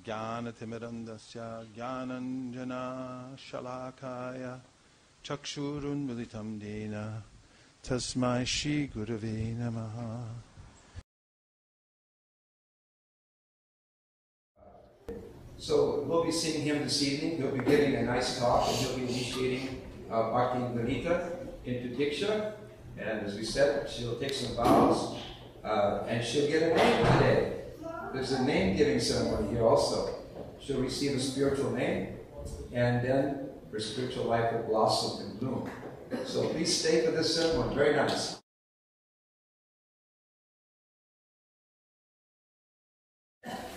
Jnanatimirandasya Jnananjana Shalakaya Chakshurun Militam Dena Tasmai Shri Gurave Namaha. So we'll be seeing him this evening. He'll be giving a nice talk, and he'll be initiating Bhakti-Gita into Diksha. And as we said, she'll take some vows, and she'll get a name today. There's a name-giving ceremony here also. She'll receive a spiritual name, and then her spiritual life will blossom and bloom. So please stay for this ceremony. Very nice.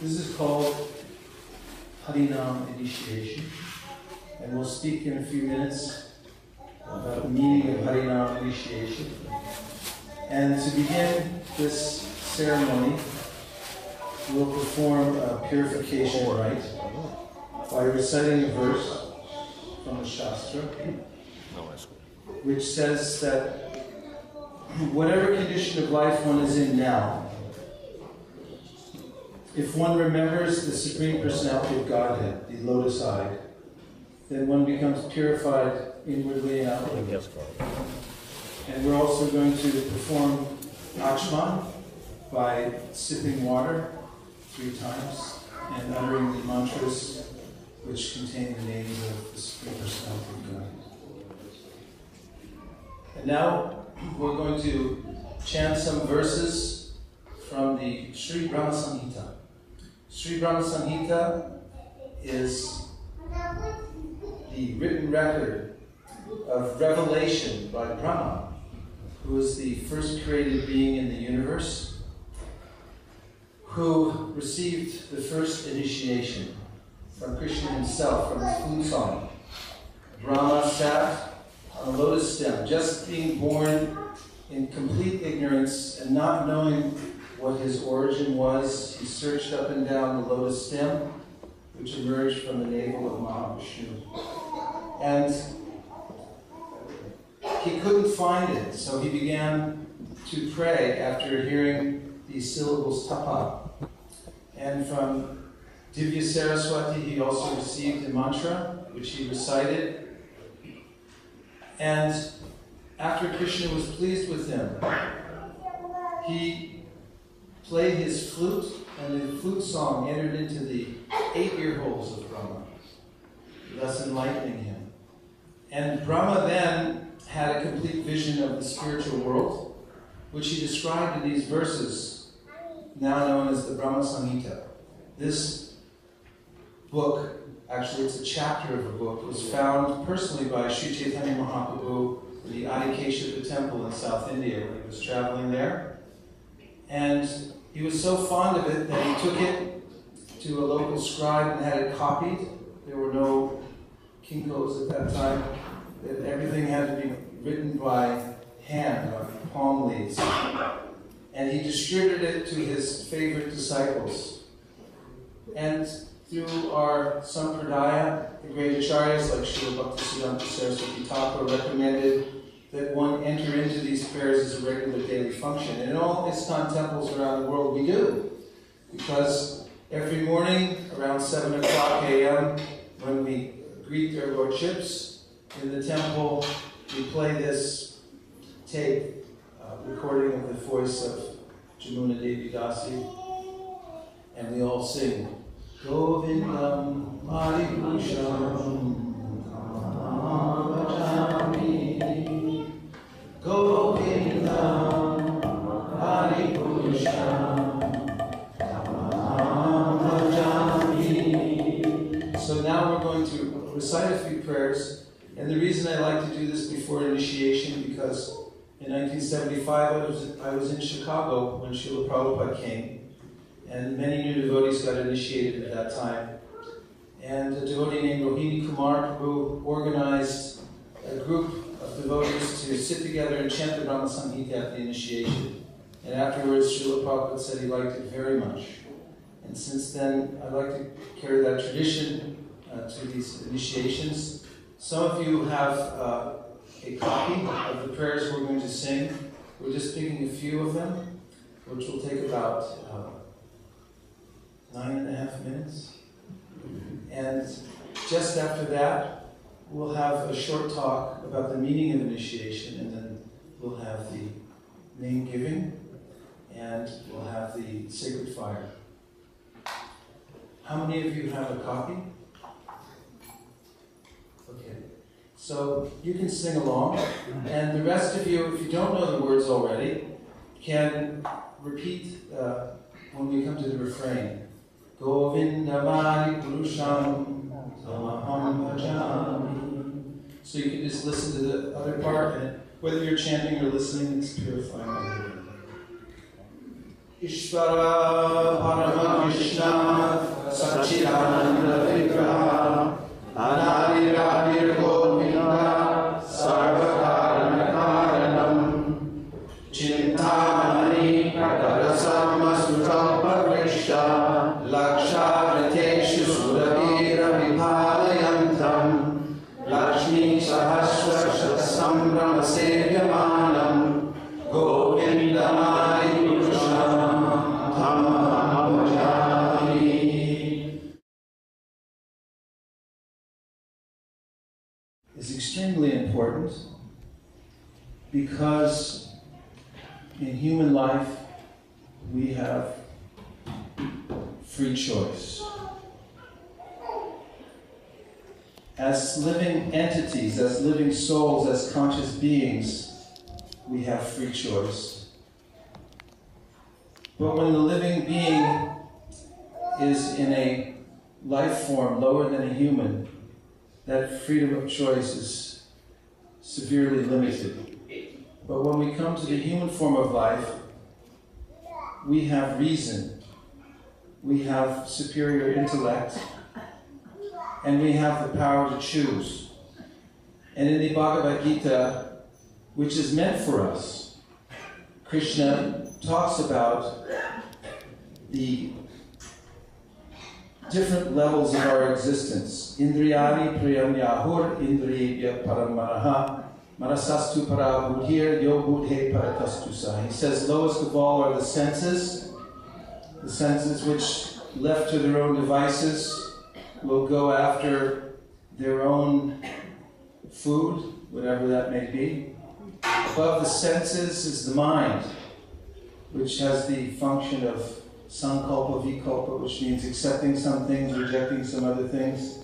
This is called Harinam initiation, and we'll speak in a few minutes about the meaning of Harinam initiation. And to begin this ceremony, we'll perform a purification rite by reciting a verse from the Shastra, which says that whatever condition of life one is in now, if one remembers the Supreme Personality of Godhead, the lotus-eyed, then one becomes purified inwardly and outwardly. And we're also going to perform Achman by sipping water 3 times and uttering the mantras which contain the names of the Supreme Personality of God. And now we're going to chant some verses from the Sri Brahma Samhita. Sri Brahma Samhita is the written record of revelation by Brahma, who is the first created being in the universe, who received the first initiation from Krishna himself, from his flute song. Brahma sat on a lotus stem, just being born in complete ignorance and not knowing what his origin was. He searched up and down the lotus stem, which emerged from the navel of Mahavishnu. And he couldn't find it, so he began to pray after hearing these syllables tapa. And from Divya Saraswati, he also received a mantra, which he recited. And after Krishna was pleased with him, he played his flute, and the flute song entered into the 8 ear holes of Brahma, thus enlightening him. And Brahma then had a complete vision of the spiritual world, which he described in these verses, now known as the Brahma Samhita. This book, actually it's a chapter of a book, was found personally by Sri Chaitanya Mahaprabhu in the Adikeshava temple in South India when he was traveling there. And he was so fond of it that he took it to a local scribe and had it copied. There were no Kinkos at that time. Everything had to be written by hand on palm leaves. And he distributed it to his favorite disciples. And through our Sampradaya, the great acharyas like Srila Bhaktisiddhanta Saraswati Thakur recommended that one enter into these prayers as a regular daily function. And in all ISKCON temples around the world we do. Because every morning around 7 o'clock a.m. when we greet their lordships in the temple, we play this tape recording of the voice of Gopi-gita-devi Dasi, and we all sing Govindam Maripusham Kamavajami Govindam Maripusham Kamavajami. So now we're going to recite a few prayers, and the reason I like to do this before initiation because in 1975 I was in Chicago when Srila Prabhupada came, and many new devotees got initiated at that time. And a devotee named Rohini Kumar Prabhu organized a group of devotees to sit together and chant the Brahma Samhita at the initiation. And afterwards, Srila Prabhupada said he liked it very much. And since then, I'd like to carry that tradition to these initiations. Some of you have a copy of the prayers we're going to sing. We're just picking a few of them, which will take about 9.5 minutes. And just after that, we'll have a short talk about the meaning of initiation, and then we'll have the name giving, and we'll have the sacred fire. How many of you have a copy? Okay. So you can sing along, and the rest of you, if you don't know the words already, can repeat when we come to the refrain. Govindamari Purusham Tamaham Bhajami. So you can just listen to the other part, and whether you're chanting or listening, it's purifying my hearing. Ishvara Parama Krishna Sachidananda Vigraha Anadi Radhir Govinda Sarvakarana Karanam Chintamani Radasama Sutalpa Vrisha Lakshavriteshu Suravira Vibhavayantam Lakshmi Sahasra Sambrama Sevyamanam Govindamai Purusham Tamaham Bhajami. Is extremely important because in human life we have free choice. As living entities, as living souls, as conscious beings, we have free choice. But when the living being is in a life form lower than a human, that freedom of choice is severely limited. But when we come to the human form of life, we have reason, we have superior intellect, and we have the power to choose. And in the Bhagavad Gita, which is meant for us, Krishna talks about the different levels of our existence. Indriyani priyam yahur indriyabhya paramaraha marasastu para budhir yo budhe paratastusa. He says lowest of all are the senses which, left to their own devices, will go after their own food, whatever that may be. Above the senses is the mind, which has the function of sankalpa vikalpa, which means accepting some things, rejecting some other things.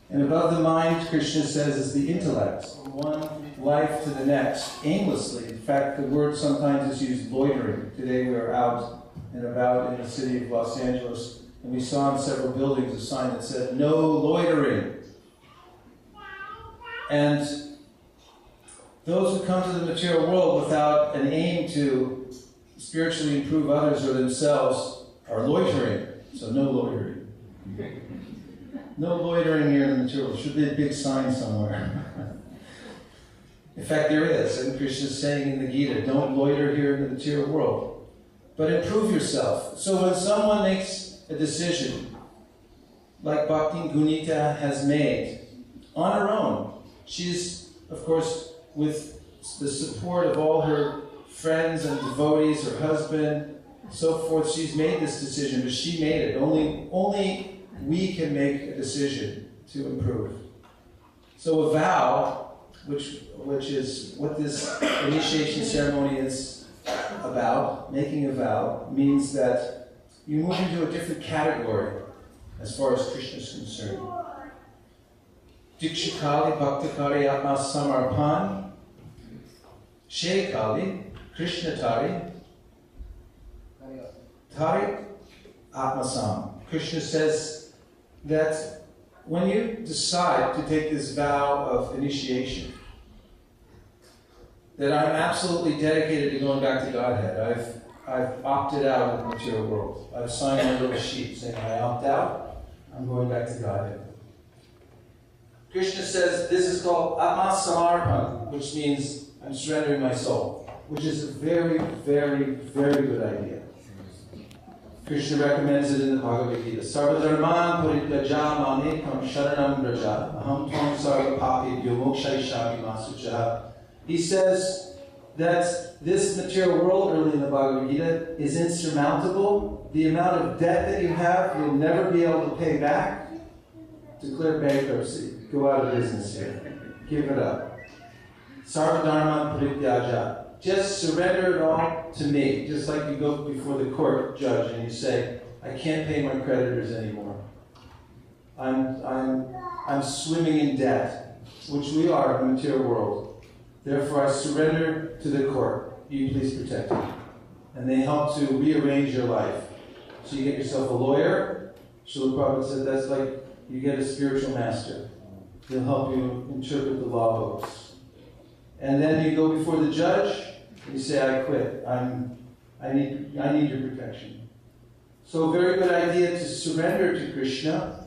And above the mind, Krishna says, is the intellect, from one life to the next, aimlessly. In fact, the word sometimes is used loitering. Today we are out and about in the city of Los Angeles, and we saw in several buildings a sign that said, "No loitering." And those who come to the material world without an aim to spiritually improve others or themselves are loitering. So no loitering. No loitering here in the material world. Should be a big sign somewhere. In fact, there is. And Krishna is saying in the Gita, don't loiter here in the material world, but improve yourself. So when someone makes a decision, like Bhakti Gunita has made, on her own, she's, of course, with the support of all her friends and devotees, her husband, so forth, she's made this decision, but she made it. Only we can make a decision to improve. So a vow, which is what this initiation ceremony is about, making a vow, means that you move into a different category as far as Krishna is concerned. Dikshakali Bhaktakari Atma Samarpan, Shekali, Krishna Tari, Tari Atmasam. Krishna says that when you decide to take this vow of initiation, that I'm absolutely dedicated to going back to Godhead. I've opted out of the material world. I've signed my little sheet saying I opt out, I'm going back to Godhead. Krishna says this is called Atma Samarpan, which means I'm surrendering my soul, which is a very, very, very good idea. Krishna recommends it in the Bhagavad Gita. Sarva dharman purityaja mamekam sharanam braja aham tvam sarva papibhyo mokshayishami masucha. He says that this material world, early in the Bhagavad Gita, is insurmountable, the amount of debt that you have, you'll never be able to pay back. Declare bankruptcy. Go out of business here. Give it up. Sarvadharma parityaja. Just surrender it all to me. Just like you go before the court judge and you say, I can't pay my creditors anymore. I'm swimming in debt, which we are in the material world. Therefore, I surrender to the court. You please protect me. And they help to rearrange your life. So you get yourself a lawyer. Srila Prabhupada said that's like you get a spiritual master. He'll help you interpret the law books. And then you go before the judge and you say, I quit. I need your protection. So a very good idea to surrender to Krishna.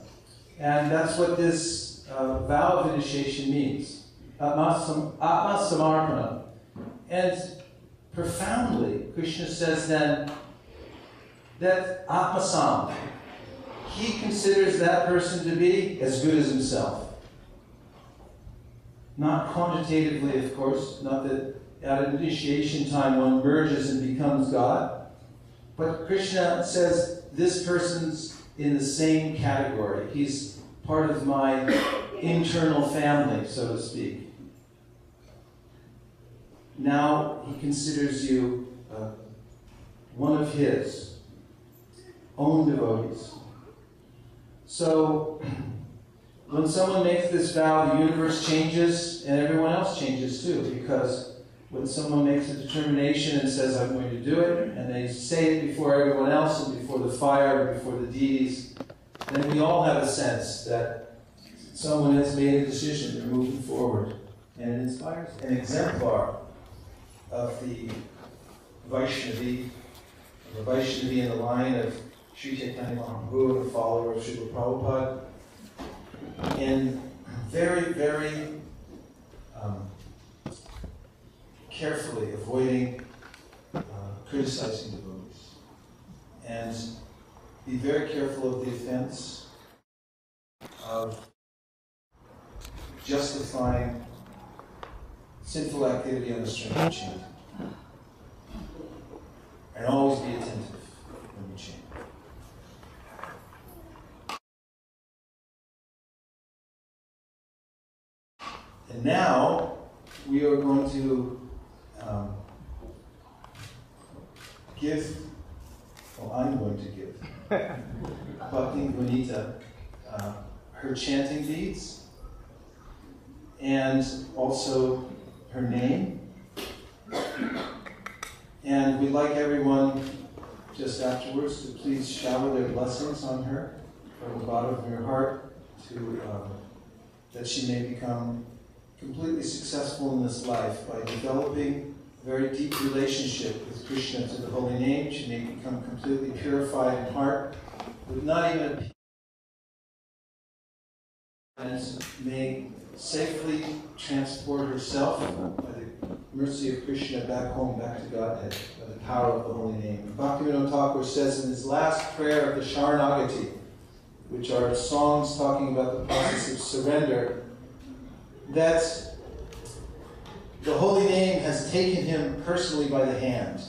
And that's what this vow of initiation means. Atma Samarpana. And profoundly, Krishna says then that Atmasam, he considers that person to be as good as himself. Not quantitatively, of course, not that at initiation time one merges and becomes God, but Krishna says this person's in the same category. He's part of my internal family, so to speak. Now he considers you one of his own devotees. So when someone makes this vow, the universe changes and everyone else changes too, because when someone makes a determination and says, I'm going to do it, and they say it before everyone else and before the fire and before the deities, then we all have a sense that someone has made a decision, they're moving forward. And it inspires an exemplar of the Vaisesika in the line of Sri Chaitanya Mahaprabhu, the follower of Srila Prabhupada, in very, very carefully avoiding criticizing devotees. And be very careful of the offense of justifying sinful activity on the strength of chanting. And always be attentive when you chant. And now we are going to I'm going to give Bhakti Gunita her chanting beads and also her name. And we'd like everyone just afterwards to please shower their blessings on her from the bottom of your heart to that she may become completely successful in this life by developing a very deep relationship with Krishna to the holy name. She may become completely purified in heart, with not even and may safely transport herself by the mercy of Krishna back home, back to Godhead, by the power of the holy name. Bhaktivinoda Thakur says in his last prayer of the Sharanagati, which are songs talking about the process of surrender, that the holy name has taken him personally by the hand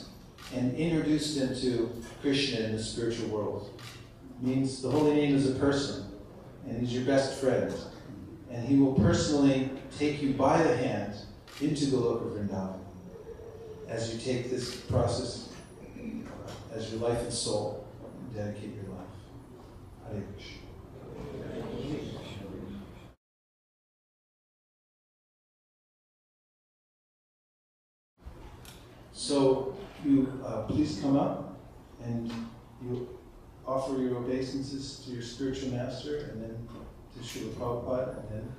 and introduced him to Krishna in the spiritual world. It means the holy name is a person, and he's your best friend. And he will personally take you by the hand into the Loka Vrindavan as you take this process as your life and soul and dedicate your life. Hare Krishna. So you please come up and you offer your obeisances to your spiritual master and then to Srila Prabhupada and then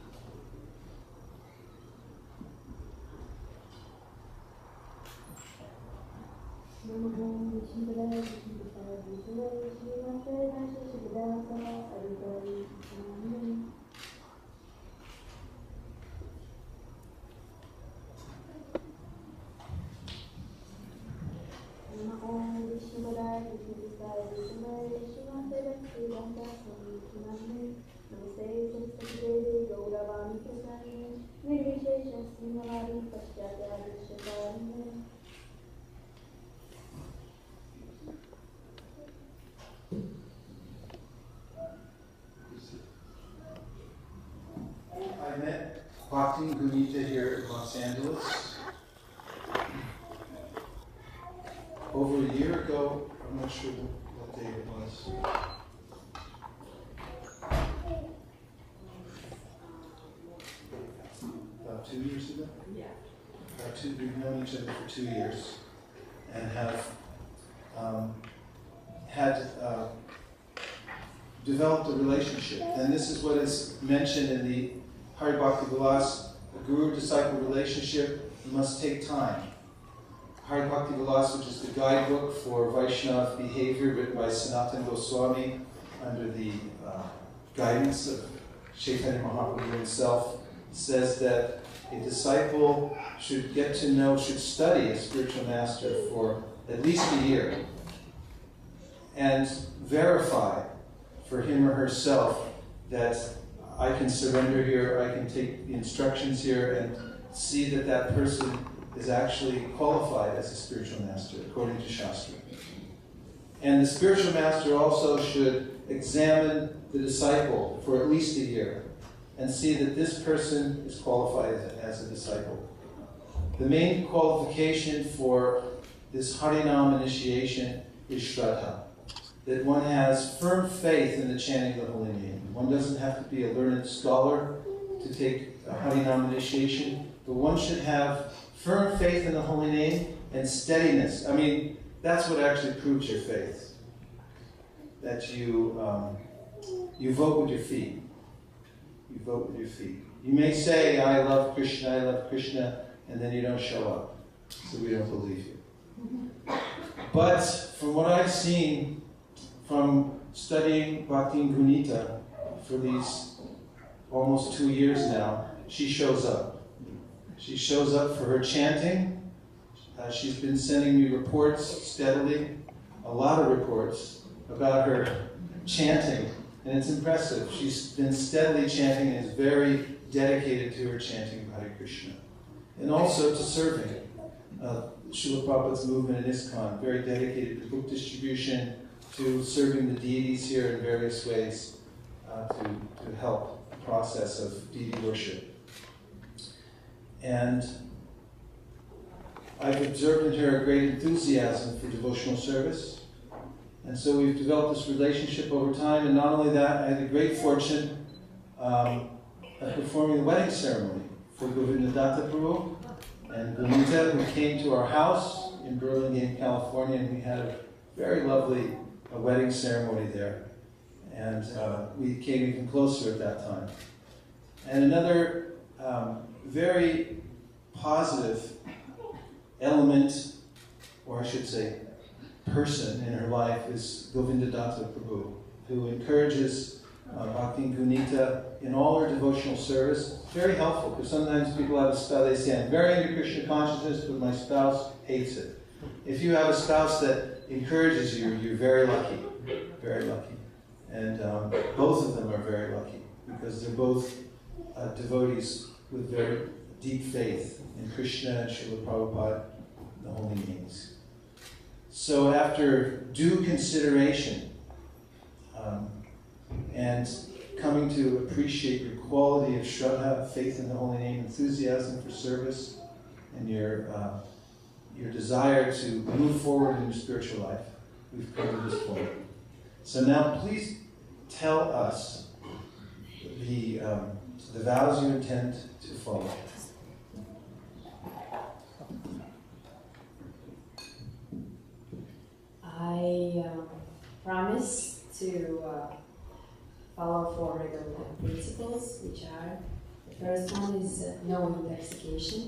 Gopi-gita-devi here in Los Angeles. Over a year ago, I'm not sure what day it was. About 2 years ago? Yeah. We've known each other for 2 years and have developed a relationship. And this is what is mentioned in the Hari Bhakti Vilas, a guru-disciple relationship must take time. Hari Bhakti Vilas, which is the guidebook for Vaishnava behavior written by Sanatana Goswami under the guidance of Chaitanya Mahaprabhu himself, says that a disciple should get to know, should study a spiritual master for at least a year and verify for him or herself that I can surrender here, I can take the instructions here and see that that person is actually qualified as a spiritual master according to Shastra. And the spiritual master also should examine the disciple for at least a year and see that this person is qualified as a disciple. The main qualification for this Harinam initiation is Shraddha, that one has firm faith in the chanting of the holy name. One doesn't have to be a learned scholar to take a Harinam initiation, but one should have firm faith in the holy name and steadiness. I mean, that's what actually proves your faith. That you vote with your feet. You vote with your feet. You may say, I love Krishna, and then you don't show up. So we don't believe you. But from what I've seen from studying Bhakti and Gunita for these almost 2 years now, she shows up. She shows up for her chanting. She's been sending me reports steadily, a lot of reports about her chanting, and it's impressive. She's been steadily chanting and is very dedicated to her chanting of Hare Krishna. And also to serving. Srila Prabhupada's movement in ISKCON, very dedicated to book distribution, to serving the deities here in various ways to help the process of deity worship. And I've observed in her a great enthusiasm for devotional service. And so we've developed this relationship over time, and not only that, I had the great fortune of performing the wedding ceremony for Gopi-gita-devi Prabhu and Gunita, who came to our house in Burlingame, California, and we had a very lovely wedding ceremony there. And we came even closer at that time. And another very positive element, or I should say person in her life, is Govinda-datta Prabhu, who encourages Bhakti and Gunita in all her devotional service. Very helpful, because sometimes people have a spouse, they say, I'm very into Krishna consciousness, but my spouse hates it. If you have a spouse that encourages you, you're very lucky, very lucky. And both of them are very lucky, because they're both devotees with very deep faith in Krishna and Srila Prabhupada, the holy names. So after due consideration and coming to appreciate your quality of Shraddha, faith in the holy name, enthusiasm for service, and your desire to move forward in your spiritual life, we've come to this point. So now please tell us the vows you intend to follow. I promise to follow 4 regular principles, which are, the first one is no intoxication.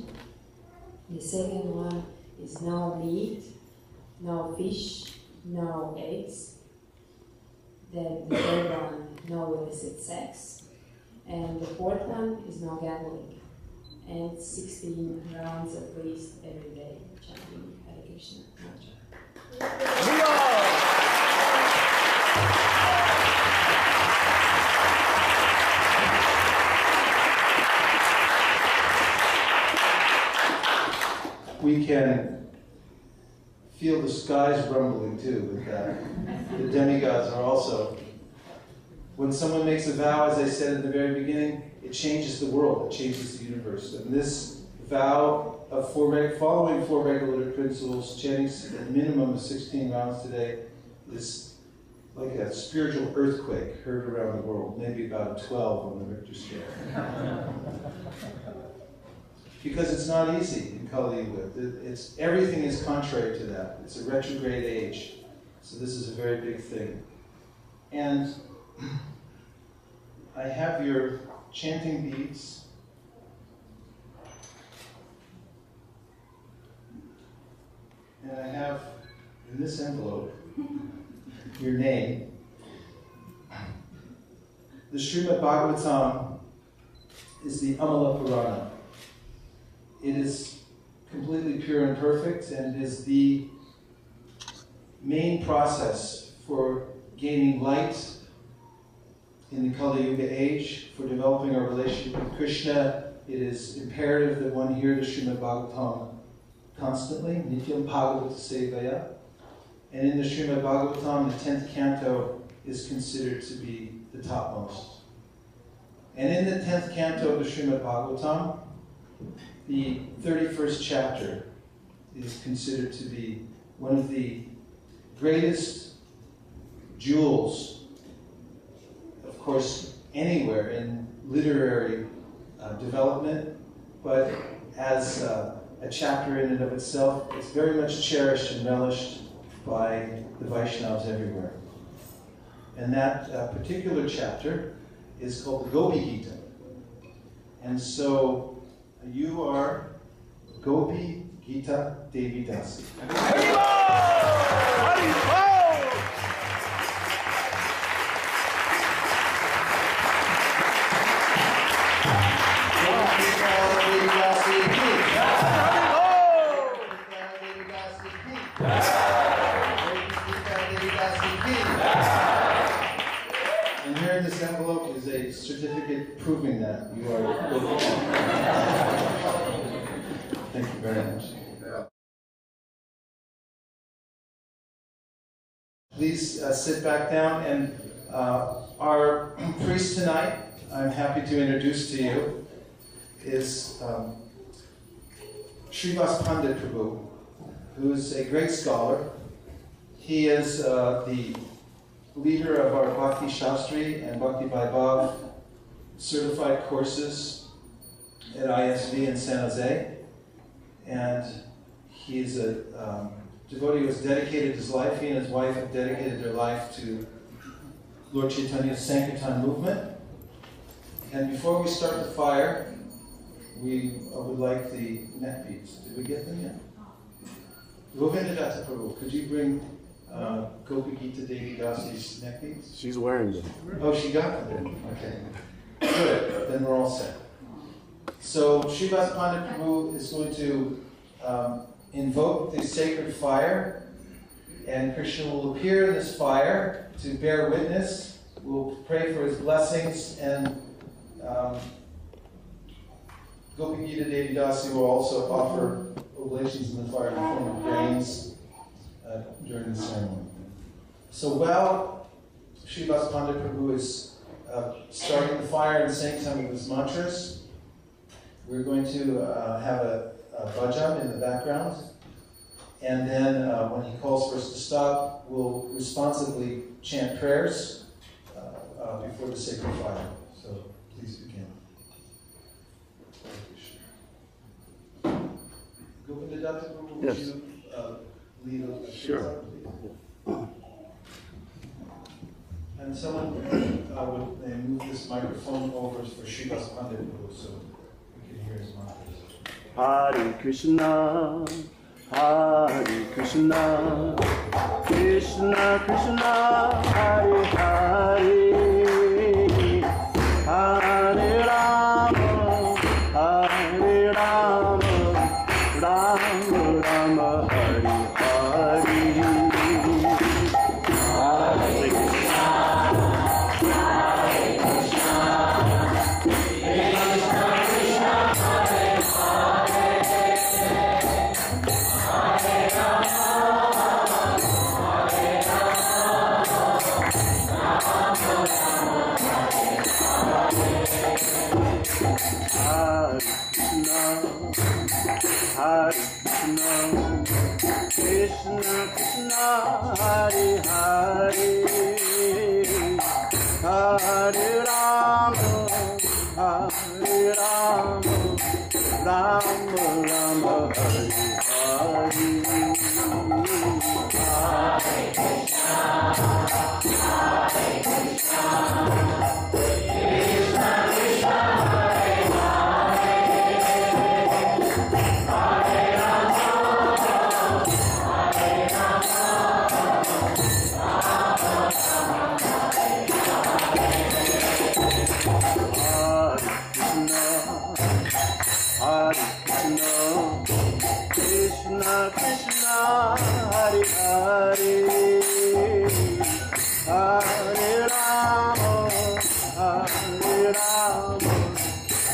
The second one is no meat, no fish, no eggs. Then the third one, no illicit sex. And the fourth one is no gambling. And 16 rounds at least every day, chanting Hare Krishna mantra. We can feel the skies rumbling too with that. The demigods are also when someone makes a vow, as I said at the very beginning, it changes the world, it changes the universe. And this vow of following 4 regulative principles, chanting a minimum of 16 rounds today, is like a spiritual earthquake heard around the world, maybe about a 12 on the Richter scale. Because it's not easy in Kali Yuga. Everything is contrary to that. It's a retrograde age. So this is a very big thing. And I have your chanting beads. And I have, in this envelope, your name. The Srimad Bhagavatam is the Amala Purana. It is completely pure and perfect and is the main process for gaining light in the Kali Yuga age, for developing our relationship with Krishna. It is imperative that one hear the Srimad Bhagavatam constantly, Nityam Bhagavata Sevaya. And in the Srimad Bhagavatam, the 10th canto is considered to be the topmost. And in the 10th canto of the Srimad Bhagavatam, the 31st chapter is considered to be one of the greatest jewels, of course, anywhere in literary development, but as a chapter in and of itself, it's very much cherished and relished by the Vaishnavas everywhere. And that particular chapter is called the Gopi-gita. And so you are Gopi-gita-devi Dasi. And here in this envelope is a certificate proving that you are Gopi. Thank you very much. Please sit back down, and our priest tonight, I'm happy to introduce to you, is Srivas Pandit Prabhu, who is a great scholar. He is the leader of our Bhakti Shastri and Bhakti Vaibhav certified courses at ISV in San Jose. And he is a devotee who has dedicated his life. He and his wife have dedicated their life to Lord Chaitanya's Sankirtan movement. And before we start the fire, we would like the neck beads. Did we get them yet? Govinda Prabhu, could you bring Gopi-gita-devi Dasi's neck beads? She's wearing them. Oh, she got them. Okay. Good. Then we're all set. So Srivas Pandit Prabhu is going to invoke the sacred fire, and Krishna will appear in this fire to bear witness. We'll pray for his blessings, and Gopi-gita-devi Dasi will also offer oblations in the fire in the form of grains during the ceremony. So while Srivas Pandit Prabhu is starting the fire and saying some of his mantras, we're going to have a bhajan in the background, and then when he calls for us to stop, we'll responsively chant prayers before the sacred fire. So please begin. Govinda Prabhu, would Yes. you lead a Sure. And someone would move this microphone over for Srivas Pandit Prabhu so we can hear his mantras. Hare Krishna, Hare Krishna, Krishna Krishna, Hare Hare, Hare Rama, Hare Rama, Rama Rama, Hare Hare. Hare Krishna Krishna Hare Hare Hare Rama Hare Rama Rama Rama Hare Hare Hare Krishna Krishna Krishna Hare Hare Hare Rama Hare Rama Rama Hare Krishna Krishna Krishna Hare Hare Hare Rama Hare Rama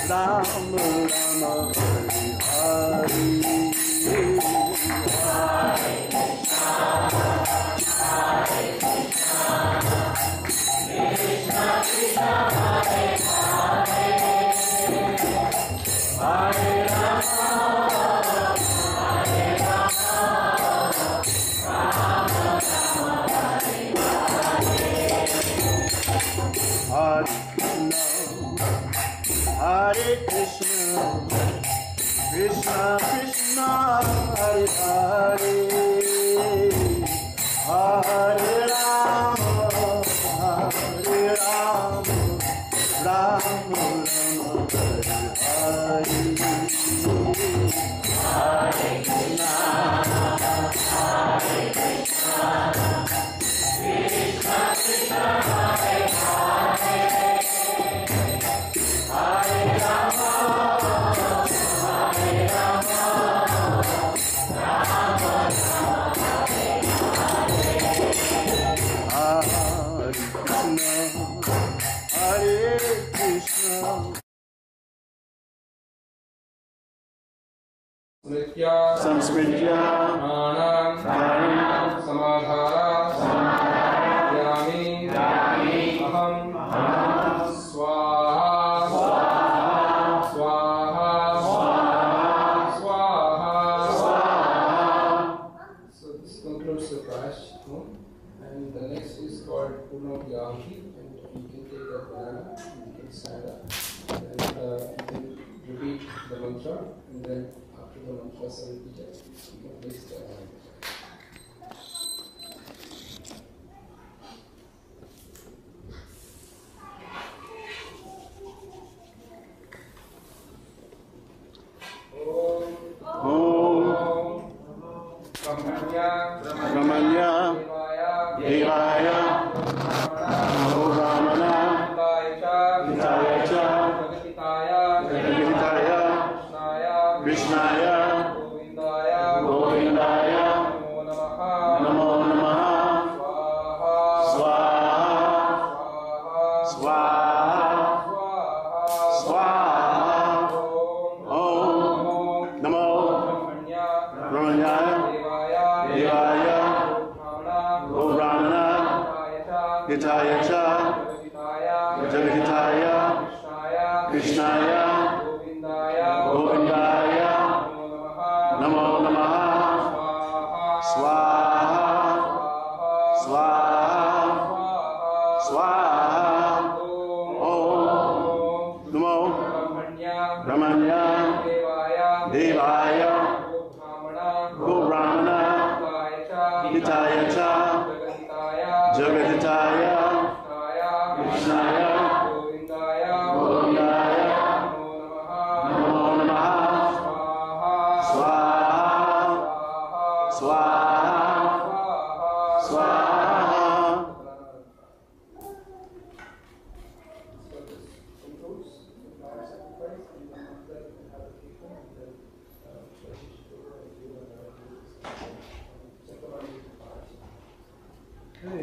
Rama Rama Hare Hare Hare Krishna Hare Krishna Krishna Krishna Hare Hare Hare Rama Hare Rama Rama Rama Hare Hare Krishna Krishna Krishna Hare Hare Hare Rama Hare Rama Rama Rama Hare Hare Hare Krishna Hare Krishna Krishna Krishna Hare Hare Hare Rama Hare Rama Rama Rama Hare Hare Krishna Samsmritya Pranam Samadhara Yami Aham Swaha Swaha Swaha. So this concludes the Prayashitma, and the next is called Punam-Yahi, and you can take a banana, you can stand up, and you can repeat the mantra, and then after the mantra is repeated, you can place the banana. Ramanya Devaya Namo Ramana Hitaya Cha Jagatitaya Krishnaya Govindaya Namo Namaha Swaha Swaha Swaha Om Namo Ramanya Devaya Ramana Hitaya Cha Jagatitaya Krishnaya Govindaya Namo Namaha Swaha Swaha Swaha Om Namo Ramanya Devaya Ramana Hitaya Cha Jagatitaya Krishnaya Govindaya Namo Namaha Swaha Swaha Swaha. Hare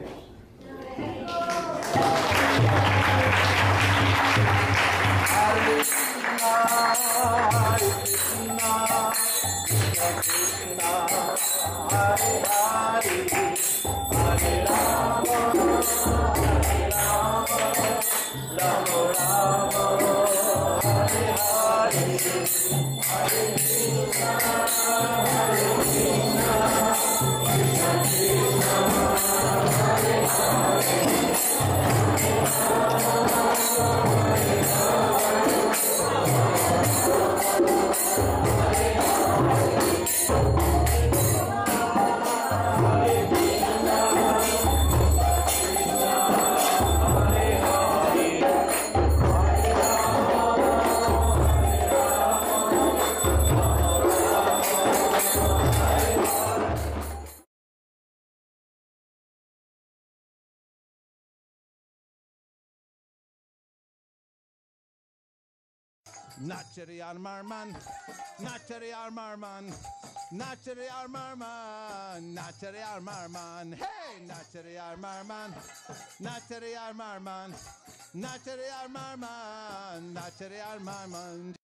Nachari Armarman, Nachari Armarman, Nachari Armarman, Nachari Armarman, hey, Nachari Armarman, Nachari Armarman, Nachari Armarman, Nachari Armarman.